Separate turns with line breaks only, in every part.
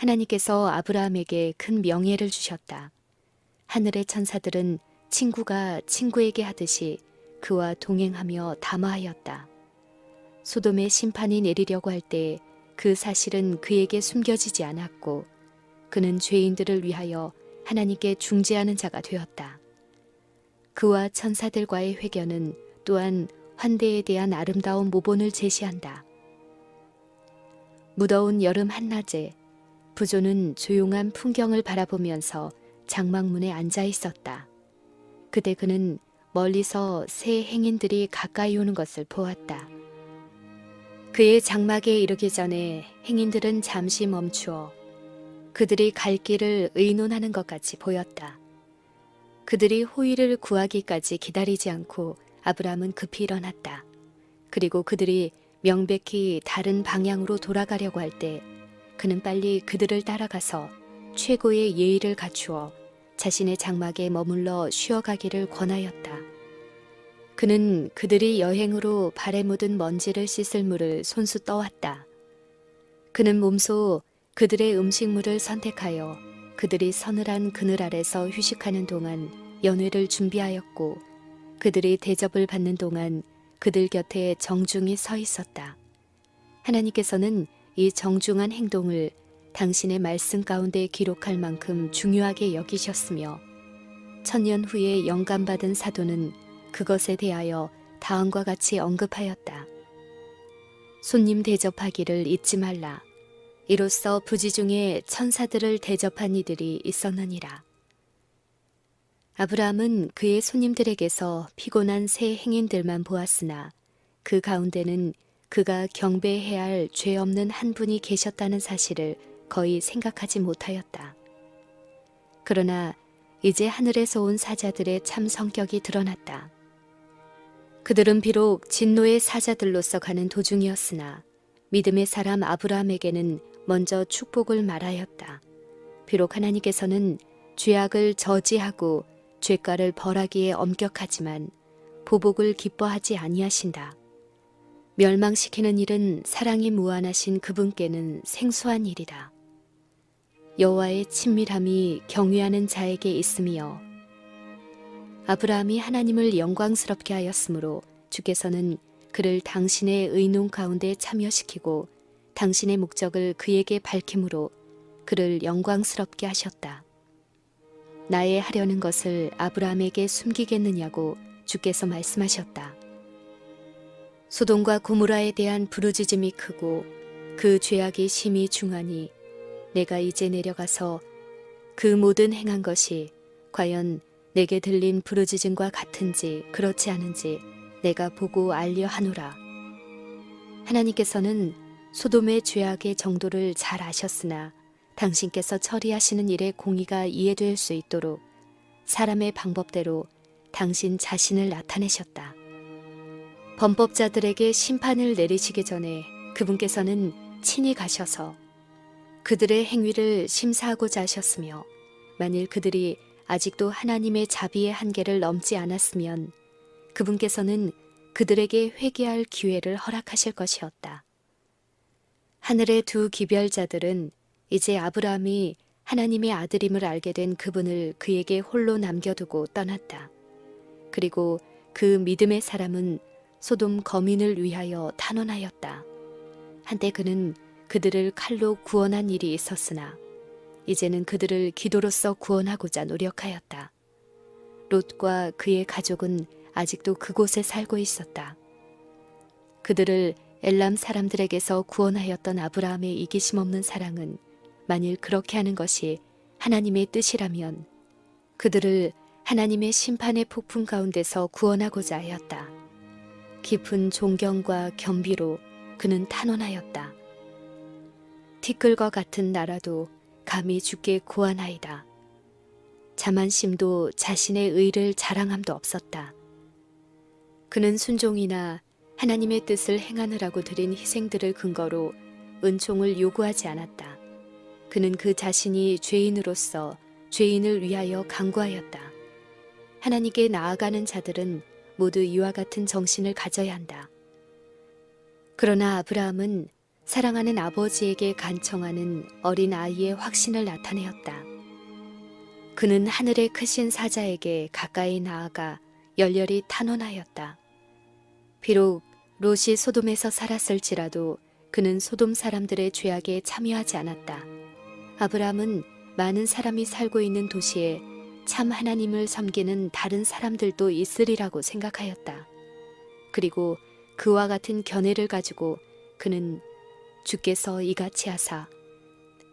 하나님께서 아브라함에게 큰 명예를 주셨다. 하늘의 천사들은 친구가 친구에게 하듯이 그와 동행하며 담화하였다. 소돔의 심판이 내리려고 할 때 그 사실은 그에게 숨겨지지 않았고 그는 죄인들을 위하여 하나님께 중재하는 자가 되었다. 그와 천사들과의 회견은 또한 환대에 대한 아름다운 모본을 제시한다. 무더운 여름 한낮에 부조는 조용한 풍경을 바라보면서 장막문에 앉아 있었다. 그때 그는 멀리서 새 행인들이 가까이 오는 것을 보았다. 그의 장막에 이르기 전에 행인들은 잠시 멈추어 그들이 갈 길을 의논하는 것 같이 보였다. 그들이 호의를 구하기까지 기다리지 않고 아브라함은 급히 일어났다. 그리고 그들이 명백히 다른 방향으로 돌아가려고 할 때 그는 빨리 그들을 따라가서 최고의 예의를 갖추어 자신의 장막에 머물러 쉬어가기를 권하였다. 그는 그들이 여행으로 발에 묻은 먼지를 씻을 물을 손수 떠왔다. 그는 몸소 그들의 음식물을 선택하여 그들이 서늘한 그늘 아래서 휴식하는 동안 연회를 준비하였고 그들이 대접을 받는 동안 그들 곁에 정중히 서 있었다. 하나님께서는 이 정중한 행동을 당신의 말씀 가운데 기록할 만큼 중요하게 여기셨으며 천년 후에 영감받은 사도는 그것에 대하여 다음과 같이 언급하였다. 손님 대접하기를 잊지 말라. 이로써 부지 중에 천사들을 대접한 이들이 있었느니라. 아브라함은 그의 손님들에게서 피곤한 새 행인들만 보았으나 그 가운데는 그가 경배해야 할 죄 없는 한 분이 계셨다는 사실을 거의 생각하지 못하였다. 그러나 이제 하늘에서 온 사자들의 참 성격이 드러났다. 그들은 비록 진노의 사자들로서 가는 도중이었으나 믿음의 사람 아브라함에게는 먼저 축복을 말하였다. 비록 하나님께서는 죄악을 저지하고 죄가를 벌하기에 엄격하지만 보복을 기뻐하지 아니하신다. 멸망시키는 일은 사랑이 무한하신 그분께는 생소한 일이다. 여호와의 친밀함이 경외하는 자에게 있으며 아브라함이 하나님을 영광스럽게 하였으므로 주께서는 그를 당신의 의논 가운데 참여시키고 당신의 목적을 그에게 밝힘으로 그를 영광스럽게 하셨다. 나의 하려는 것을 아브라함에게 숨기겠느냐고 주께서 말씀하셨다. 소돔과 고모라에 대한 부르짖음이 크고 그 죄악이 심히 중하니 내가 이제 내려가서 그 모든 행한 것이 과연 내게 들린 부르짖음과 같은지 그렇지 않은지 내가 보고 알려 하노라. 하나님께서는 소돔의 죄악의 정도를 잘 아셨으나 당신께서 처리하시는 일의 공의가 이해될 수 있도록 사람의 방법대로 당신 자신을 나타내셨다. 범법자들에게 심판을 내리시기 전에 그분께서는 친히 가셔서 그들의 행위를 심사하고자 하셨으며 만일 그들이 아직도 하나님의 자비의 한계를 넘지 않았으면 그분께서는 그들에게 회개할 기회를 허락하실 것이었다. 하늘의 두 기별자들은 이제 아브라함이 하나님의 아들임을 알게 된 그분을 그에게 홀로 남겨두고 떠났다. 그리고 그 믿음의 사람은 소돔 거민을 위하여 탄원하였다. 한때 그는 그들을 칼로 구원한 일이 있었으나 이제는 그들을 기도로써 구원하고자 노력하였다. 롯과 그의 가족은 아직도 그곳에 살고 있었다. 그들을 엘람 사람들에게서 구원하였던 아브라함의 이기심 없는 사랑은 만일 그렇게 하는 것이 하나님의 뜻이라면 그들을 하나님의 심판의 폭풍 가운데서 구원하고자 하였다. 깊은 존경과 겸비로 그는 탄원하였다. 티끌과 같은 나라도 감히 주께 구하나이다. 자만심도 자신의 의를 자랑함도 없었다. 그는 순종이나 하나님의 뜻을 행하느라고 드린 희생들을 근거로 은총을 요구하지 않았다. 그는 그 자신이 죄인으로서 죄인을 위하여 간구하였다. 하나님께 나아가는 자들은 모두 이와 같은 정신을 가져야 한다. 그러나 아브라함은 사랑하는 아버지에게 간청하는 어린 아이의 확신을 나타내었다. 그는 하늘의 크신 사자에게 가까이 나아가 열렬히 탄원하였다. 비록 롯이 소돔에서 살았을지라도 그는 소돔 사람들의 죄악에 참여하지 않았다. 아브라함은 많은 사람이 살고 있는 도시에 참 하나님을 섬기는 다른 사람들도 있으리라고 생각하였다. 그리고 그와 같은 견해를 가지고 그는 주께서 이같이 하사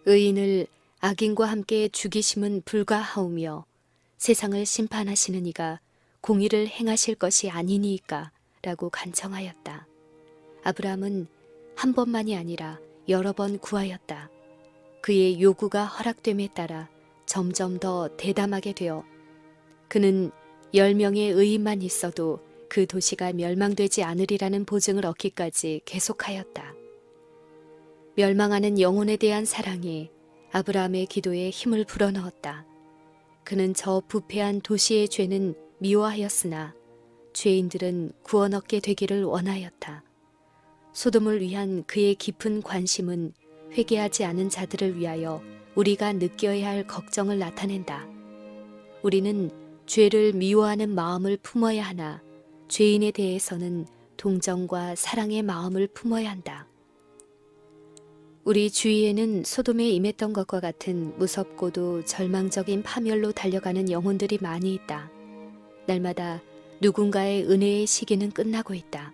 의인을 악인과 함께 죽이심은 불가하오며 세상을 심판하시는 이가 공의를 행하실 것이 아니니이까 라고 간청하였다. 아브라함은 한 번만이 아니라 여러 번 구하였다. 그의 요구가 허락됨에 따라 점점 더 대담하게 되어 그는 10명의 의인만 있어도 그 도시가 멸망되지 않으리라는 보증을 얻기까지 계속하였다. 멸망하는 영혼에 대한 사랑이 아브라함의 기도에 힘을 불어넣었다. 그는 저 부패한 도시의 죄는 미워하였으나 죄인들은 구원 얻게 되기를 원하였다. 소돔을 위한 그의 깊은 관심은 회개하지 않은 자들을 위하여 우리가 느껴야 할 걱정을 나타낸다. 우리는 죄를 미워하는 마음을 품어야 하나 죄인에 대해서는 동정과 사랑의 마음을 품어야 한다. 우리 주위에는 소돔에 임했던 것과 같은 무섭고도 절망적인 파멸로 달려가는 영혼들이 많이 있다. 날마다 누군가의 은혜의 시기는 끝나고 있다.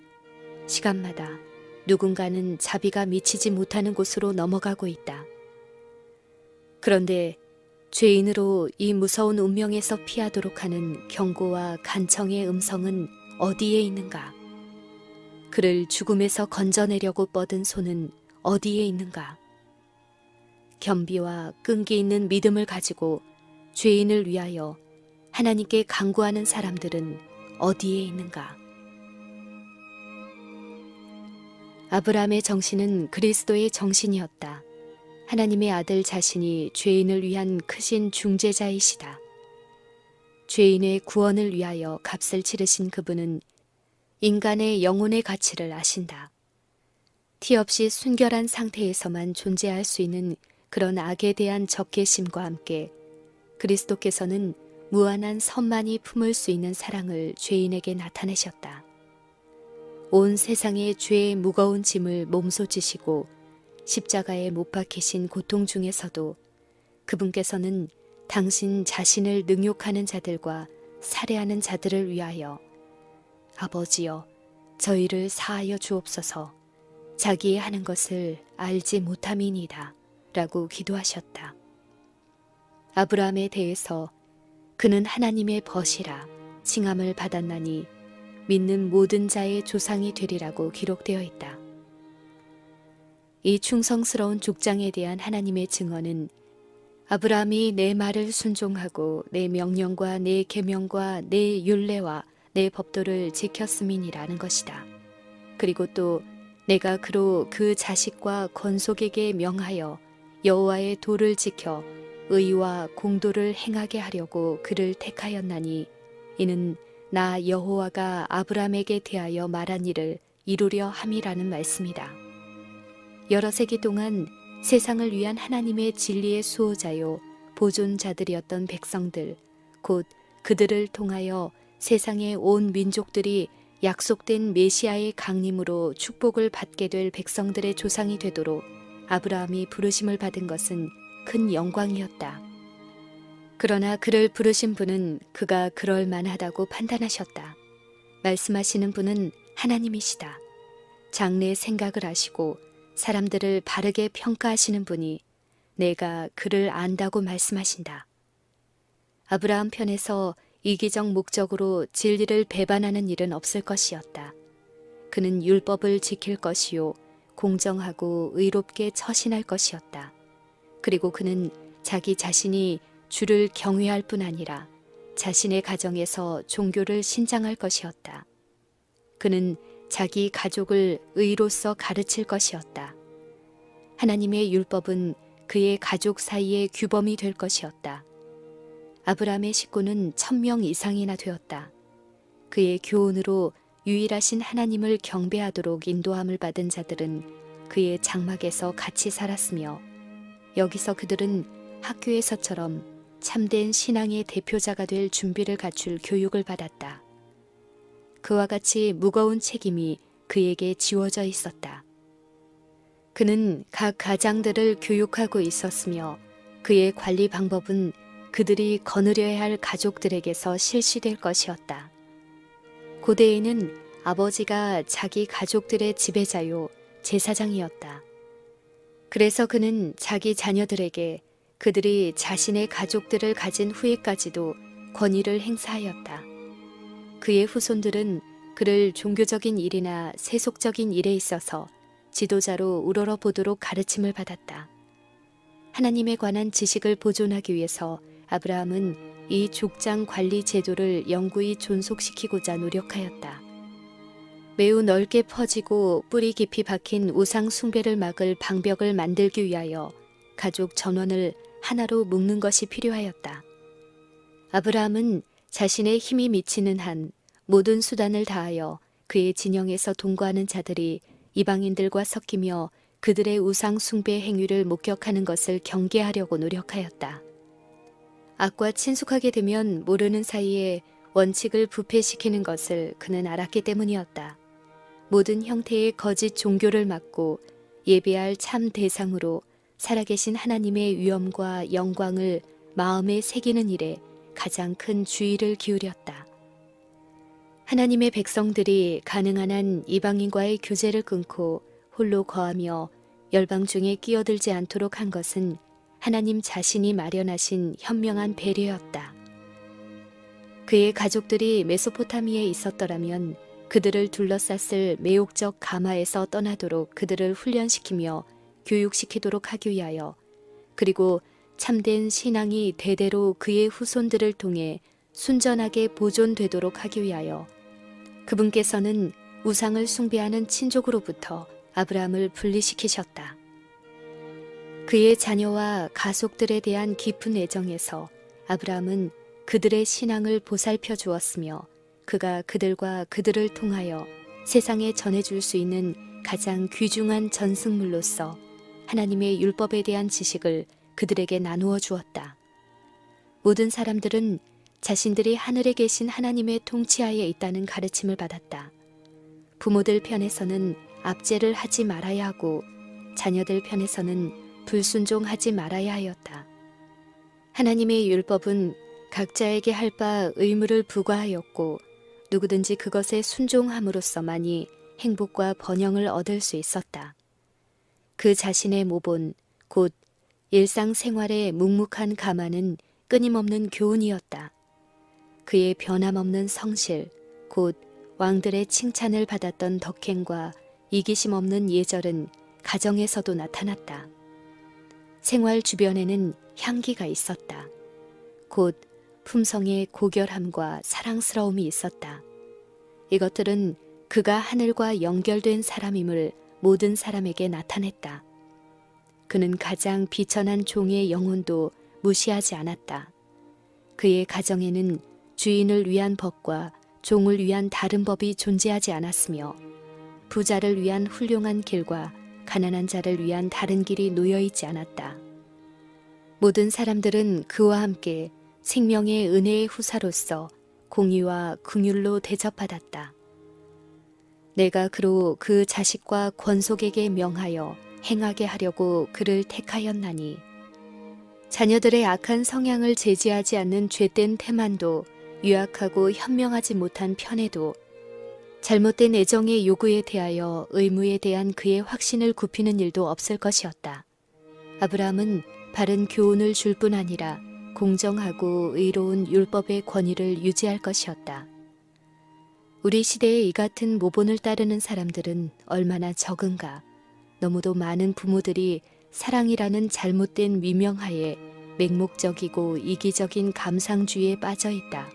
시간마다 누군가는 자비가 미치지 못하는 곳으로 넘어가고 있다. 그런데 죄인으로 이 무서운 운명에서 피하도록 하는 경고와 간청의 음성은 어디에 있는가? 그를 죽음에서 건져내려고 뻗은 손은 어디에 있는가? 겸비와 끈기 있는 믿음을 가지고 죄인을 위하여 하나님께 간구하는 사람들은 어디에 있는가? 아브라함의 정신은 그리스도의 정신이었다. 하나님의 아들 자신이 죄인을 위한 크신 중재자이시다. 죄인의 구원을 위하여 값을 치르신 그분은 인간의 영혼의 가치를 아신다. 티 없이 순결한 상태에서만 존재할 수 있는 그런 악에 대한 적개심과 함께 그리스도께서는 무한한 선만이 품을 수 있는 사랑을 죄인에게 나타내셨다. 온 세상의 죄의 무거운 짐을 몸소 지시고 십자가에 못 박히신 고통 중에서도 그분께서는 당신 자신을 능욕하는 자들과 살해하는 자들을 위하여 아버지여 저희를 사하여 주옵소서 자기의 하는 것을 알지 못함이니이다 라고 기도하셨다. 아브라함에 대해서 그는 하나님의 벗이라 칭함을 받았나니 믿는 모든 자의 조상이 되리라고 기록되어 있다. 이 충성스러운 족장에 대한 하나님의 증언은 아브라함이 내 말을 순종하고 내 명령과 내 계명과 내 율례와 내 법도를 지켰음이니라는 것이다. 그리고 또 내가 그로 그 자식과 건속에게 명하여 여호와의 도를 지켜 의와 공도를 행하게 하려고 그를 택하였나니 이는 나 여호와가 아브라함에게 대하여 말한 일을 이루려 함이라는 말씀이다. 여러 세기 동안 세상을 위한 하나님의 진리의 수호자요 보존자들이었던 백성들, 곧 그들을 통하여 세상의 온 민족들이 약속된 메시아의 강림으로 축복을 받게 될 백성들의 조상이 되도록 아브라함이 부르심을 받은 것은 큰 영광이었다. 그러나 그를 부르신 분은 그가 그럴 만하다고 판단하셨다. 말씀하시는 분은 하나님이시다. 장래의 생각을 아시고 사람들을 바르게 평가하시는 분이 내가 그를 안다고 말씀하신다. 아브라함 편에서 이기적 목적으로 진리를 배반하는 일은 없을 것이었다. 그는 율법을 지킬 것이요 공정하고 의롭게 처신할 것이었다. 그리고 그는 자기 자신이 주를 경외할 뿐 아니라 자신의 가정에서 종교를 신장할 것이었다. 그는 자기 가족을 의로서 가르칠 것이었다. 하나님의 율법은 그의 가족 사이의 규범이 될 것이었다. 아브라함의 식구는 1000명 이상이나 되었다. 그의 교훈으로 유일하신 하나님을 경배하도록 인도함을 받은 자들은 그의 장막에서 같이 살았으며 여기서 그들은 학교에서처럼 참된 신앙의 대표자가 될 준비를 갖출 교육을 받았다. 그와 같이 무거운 책임이 그에게 지워져 있었다. 그는 각 가장들을 교육하고 있었으며 그의 관리 방법은 그들이 거느려야 할 가족들에게서 실시될 것이었다. 고대에는 아버지가 자기 가족들의 지배자요 제사장이었다. 그래서 그는 자기 자녀들에게 그들이 자신의 가족들을 가진 후에까지도 권위를 행사하였다. 그의 후손들은 그를 종교적인 일이나 세속적인 일에 있어서 지도자로 우러러보도록 가르침을 받았다. 하나님에 관한 지식을 보존하기 위해서 아브라함은 이 족장 관리 제도를 영구히 존속시키고자 노력하였다. 매우 넓게 퍼지고 뿌리 깊이 박힌 우상 숭배를 막을 방벽을 만들기 위하여 가족 전원을 하나로 묶는 것이 필요하였다. 아브라함은 자신의 힘이 미치는 한 모든 수단을 다하여 그의 진영에서 동거하는 자들이 이방인들과 섞이며 그들의 우상 숭배 행위를 목격하는 것을 경계하려고 노력하였다. 악과 친숙하게 되면 모르는 사이에 원칙을 부패시키는 것을 그는 알았기 때문이었다. 모든 형태의 거짓 종교를 막고 예배할 참 대상으로 살아계신 하나님의 위엄과 영광을 마음에 새기는 일에 가장 큰 주의를 기울였다. 하나님의 백성들이 가능한 한 이방인과의 교제를 끊고 홀로 거하며 열방 중에 끼어들지 않도록 한 것은 하나님 자신이 마련하신 현명한 배려였다. 그의 가족들이 메소포타미아에 있었더라면 그들을 둘러쌌을 매혹적 가마에서 떠나도록 그들을 훈련시키며 교육시키도록 하기 위하여, 그리고 참된 신앙이 대대로 그의 후손들을 통해 순전하게 보존되도록 하기 위하여 그분께서는 우상을 숭배하는 친족으로부터 아브라함을 분리시키셨다. 그의 자녀와 가족들에 대한 깊은 애정에서 아브라함은 그들의 신앙을 보살펴 주었으며 그가 그들과 그들을 통하여 세상에 전해줄 수 있는 가장 귀중한 전승물로서 하나님의 율법에 대한 지식을 그들에게 나누어 주었다. 모든 사람들은 자신들이 하늘에 계신 하나님의 통치하에 있다는 가르침을 받았다. 부모들 편에서는 압제를 하지 말아야 하고 자녀들 편에서는 불순종하지 말아야 하였다. 하나님의 율법은 각자에게 할 바 의무를 부과하였고 누구든지 그것에 순종함으로써만이 행복과 번영을 얻을 수 있었다. 그 자신의 모본, 곧 일상생활의 묵묵한 가만은 끊임없는 교훈이었다. 그의 변함없는 성실, 곧 왕들의 칭찬을 받았던 덕행과 이기심 없는 예절은 가정에서도 나타났다. 생활 주변에는 향기가 있었다. 곧 품성의 고결함과 사랑스러움이 있었다. 이것들은 그가 하늘과 연결된 사람임을 모든 사람에게 나타냈다. 그는 가장 비천한 종의 영혼도 무시하지 않았다. 그의 가정에는 주인을 위한 법과 종을 위한 다른 법이 존재하지 않았으며 부자를 위한 훌륭한 길과 가난한 자를 위한 다른 길이 놓여 있지 않았다. 모든 사람들은 그와 함께 생명의 은혜의 후사로서 공의와 긍휼로 대접받았다. 내가 그로 그 자식과 권속에게 명하여 행하게 하려고 그를 택하였나니 자녀들의 악한 성향을 제지하지 않는 죄된 태만도 유약하고 현명하지 못한 편에도 잘못된 애정의 요구에 대하여 의무에 대한 그의 확신을 굽히는 일도 없을 것이었다. 아브라함은 바른 교훈을 줄 뿐 아니라 공정하고 의로운 율법의 권위를 유지할 것이었다. 우리 시대에 이 같은 모본을 따르는 사람들은 얼마나 적은가. 너무도 많은 부모들이 사랑이라는 잘못된 위명하에 맹목적이고 이기적인 감상주의에 빠져 있다.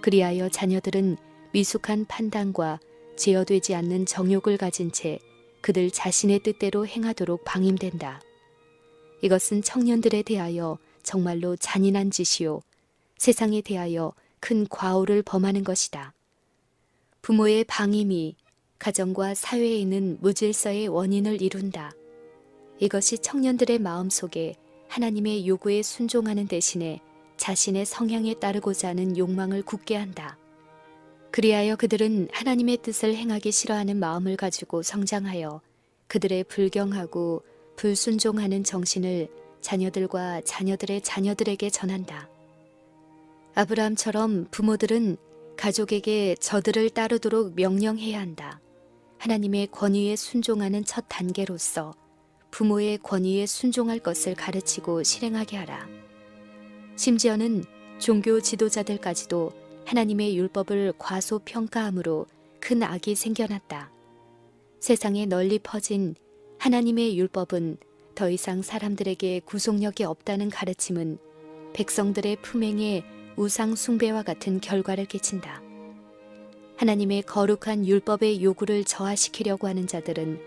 그리하여 자녀들은 미숙한 판단과 제어되지 않는 정욕을 가진 채 그들 자신의 뜻대로 행하도록 방임된다. 이것은 청년들에 대하여 정말로 잔인한 짓이요 세상에 대하여 큰 과오를 범하는 것이다. 부모의 방임이 가정과 사회에 있는 무질서의 원인을 이룬다. 이것이 청년들의 마음속에 하나님의 요구에 순종하는 대신에 자신의 성향에 따르고자 하는 욕망을 굳게 한다. 그리하여 그들은 하나님의 뜻을 행하기 싫어하는 마음을 가지고 성장하여 그들의 불경하고 불순종하는 정신을 자녀들과 자녀들의 자녀들에게 전한다. 아브라함처럼 부모들은 가족에게 저들을 따르도록 명령해야 한다. 하나님의 권위에 순종하는 첫 단계로서 부모의 권위에 순종할 것을 가르치고 실행하게 하라. 심지어는 종교 지도자들까지도 하나님의 율법을 과소평가함으로 큰 악이 생겨났다. 세상에 널리 퍼진 하나님의 율법은 더 이상 사람들에게 구속력이 없다는 가르침은 백성들의 품행에 우상 숭배와 같은 결과를 끼친다. 하나님의 거룩한 율법의 요구를 저하시키려고 하는 자들은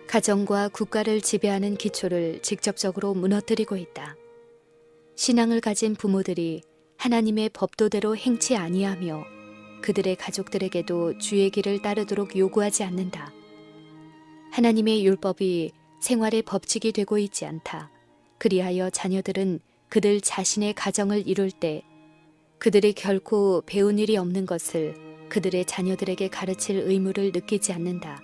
가정과 국가를 지배하는 기초를 직접적으로 무너뜨리고 있다. 신앙을 가진 부모들이 하나님의 법도대로 행치 아니하며 그들의 가족들에게도 주의 길을 따르도록 요구하지 않는다. 하나님의 율법이 생활의 법칙이 되고 있지 않다. 그리하여 자녀들은 그들 자신의 가정을 이룰 때 그들이 결코 배운 일이 없는 것을 그들의 자녀들에게 가르칠 의무를 느끼지 않는다.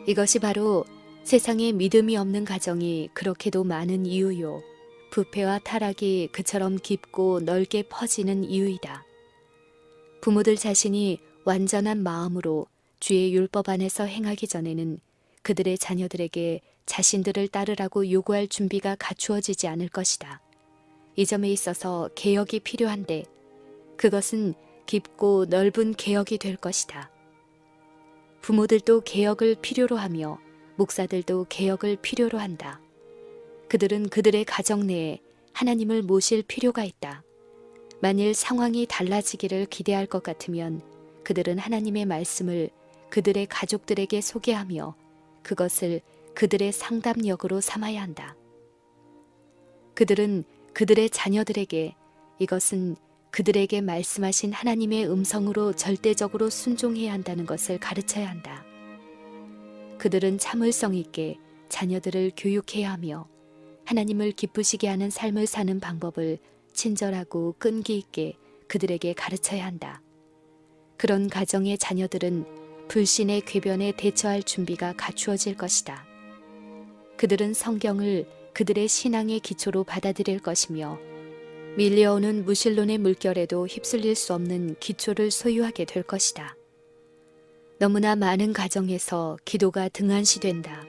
이것이 바로 세상에 믿음이 없는 가정이 그렇게도 많은 이유요. 부패와 타락이 그처럼 깊고 넓게 퍼지는 이유이다. 부모들 자신이 완전한 마음으로 주의 율법 안에서 행하기 전에는 그들의 자녀들에게 자신들을 따르라고 요구할 준비가 갖추어지지 않을 것이다. 이 점에 있어서 개혁이 필요한데 그것은 깊고 넓은 개혁이 될 것이다. 부모들도 개혁을 필요로 하며 목사들도 개혁을 필요로 한다. 그들은 그들의 가정 내에 하나님을 모실 필요가 있다. 만일 상황이 달라지기를 기대할 것 같으면 그들은 하나님의 말씀을 그들의 가족들에게 소개하며 그것을 그들의 상담력으로 삼아야 한다. 그들은 그들의 자녀들에게 이것은 그들에게 말씀하신 하나님의 음성으로 절대적으로 순종해야 한다는 것을 가르쳐야 한다. 그들은 참을성 있게 자녀들을 교육해야 하며 하나님을 기쁘시게 하는 삶을 사는 방법을 친절하고 끈기 있게 그들에게 가르쳐야 한다. 그런 가정의 자녀들은 불신의 궤변에 대처할 준비가 갖추어질 것이다. 그들은 성경을 그들의 신앙의 기초로 받아들일 것이며 밀려오는 무신론의 물결에도 휩쓸릴 수 없는 기초를 소유하게 될 것이다. 너무나 많은 가정에서 기도가 등한시된다.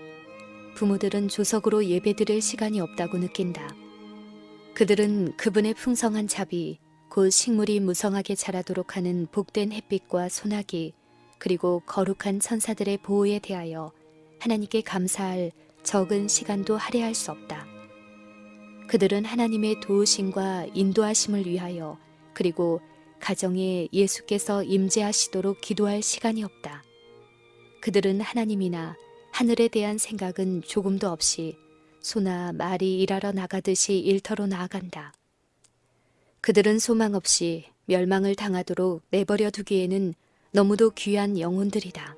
부모들은 조석으로 예배드릴 시간이 없다고 느낀다. 그들은 그분의 풍성한 자비, 곧 식물이 무성하게 자라도록 하는 복된 햇빛과 소나기, 그리고 거룩한 천사들의 보호에 대하여 하나님께 감사할 적은 시간도 할애할 수 없다. 그들은 하나님의 도우심과 인도하심을 위하여 그리고 가정에 예수께서 임재하시도록 기도할 시간이 없다. 그들은 하나님이나 하늘에 대한 생각은 조금도 없이 소나 말이 일하러 나가듯이 일터로 나아간다. 그들은 소망 없이 멸망을 당하도록 내버려 두기에는 너무도 귀한 영혼들이다.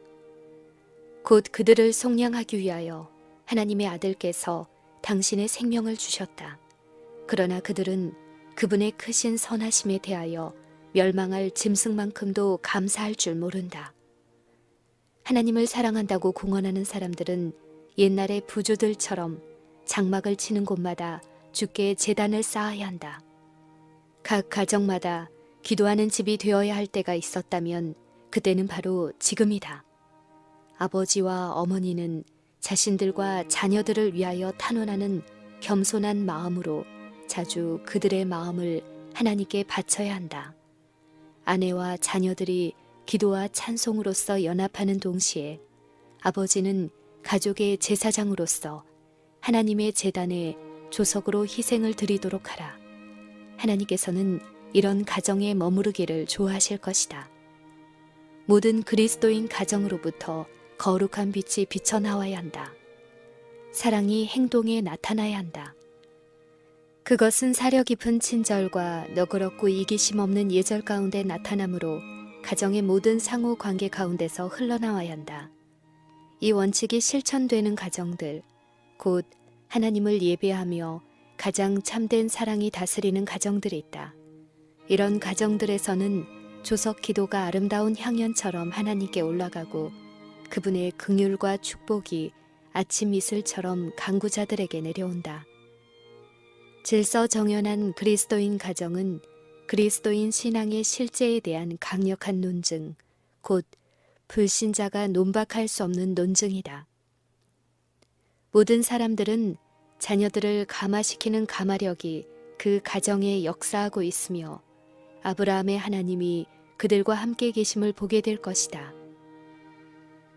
곧 그들을 속량하기 위하여 하나님의 아들께서 당신의 생명을 주셨다. 그러나 그들은 그분의 크신 선하심에 대하여 멸망할 짐승만큼도 감사할 줄 모른다. 하나님을 사랑한다고 공언하는 사람들은 옛날의 부조들처럼 장막을 치는 곳마다 주께 제단을 쌓아야 한다. 각 가정마다 기도하는 집이 되어야 할 때가 있었다면 그때는 바로 지금이다. 아버지와 어머니는 자신들과 자녀들을 위하여 탄원하는 겸손한 마음으로 자주 그들의 마음을 하나님께 바쳐야 한다. 아내와 자녀들이 기도와 찬송으로서 연합하는 동시에 아버지는 가족의 제사장으로서 하나님의 제단에 조석으로 희생을 드리도록 하라. 하나님께서는 이런 가정에 머무르기를 좋아하실 것이다. 모든 그리스도인 가정으로부터 거룩한 빛이 비쳐나와야 한다. 사랑이 행동에 나타나야 한다. 그것은 사려 깊은 친절과 너그럽고 이기심 없는 예절 가운데 나타나므로 가정의 모든 상호 관계 가운데서 흘러나와야 한다. 이 원칙이 실천되는 가정들, 곧 하나님을 예배하며 가장 참된 사랑이 다스리는 가정들이 있다. 이런 가정들에서는 조석 기도가 아름다운 향연처럼 하나님께 올라가고 그분의 긍휼과 축복이 아침 이슬처럼 강구자들에게 내려온다. 질서정연한 그리스도인 가정은 그리스도인 신앙의 실제에 대한 강력한 논증, 곧 불신자가 논박할 수 없는 논증이다. 모든 사람들은 자녀들을 감화시키는 감화력이 그 가정에 역사하고 있으며 아브라함의 하나님이 그들과 함께 계심을 보게 될 것이다.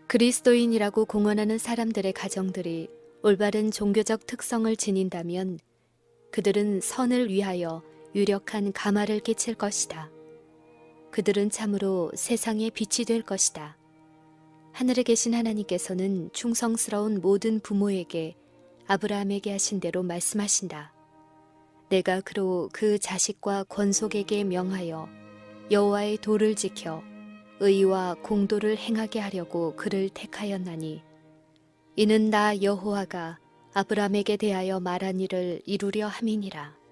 그리스도인이라고 공언하는 사람들의 가정들이 올바른 종교적 특성을 지닌다면 그들은 선을 위하여 유력한 감화를 끼칠 것이다. 그들은 참으로 세상의 빛이 될 것이다. 하늘에 계신 하나님께서는 충성스러운 모든 부모에게 아브라함에게 하신 대로 말씀하신다. 내가 그로 그 자식과 권속에게 명하여 여호와의 도를 지켜 의와 공도를 행하게 하려고 그를 택하였나니 이는 나 여호와가 아브라함에게 대하여 말한 일을 이루려 함이니라.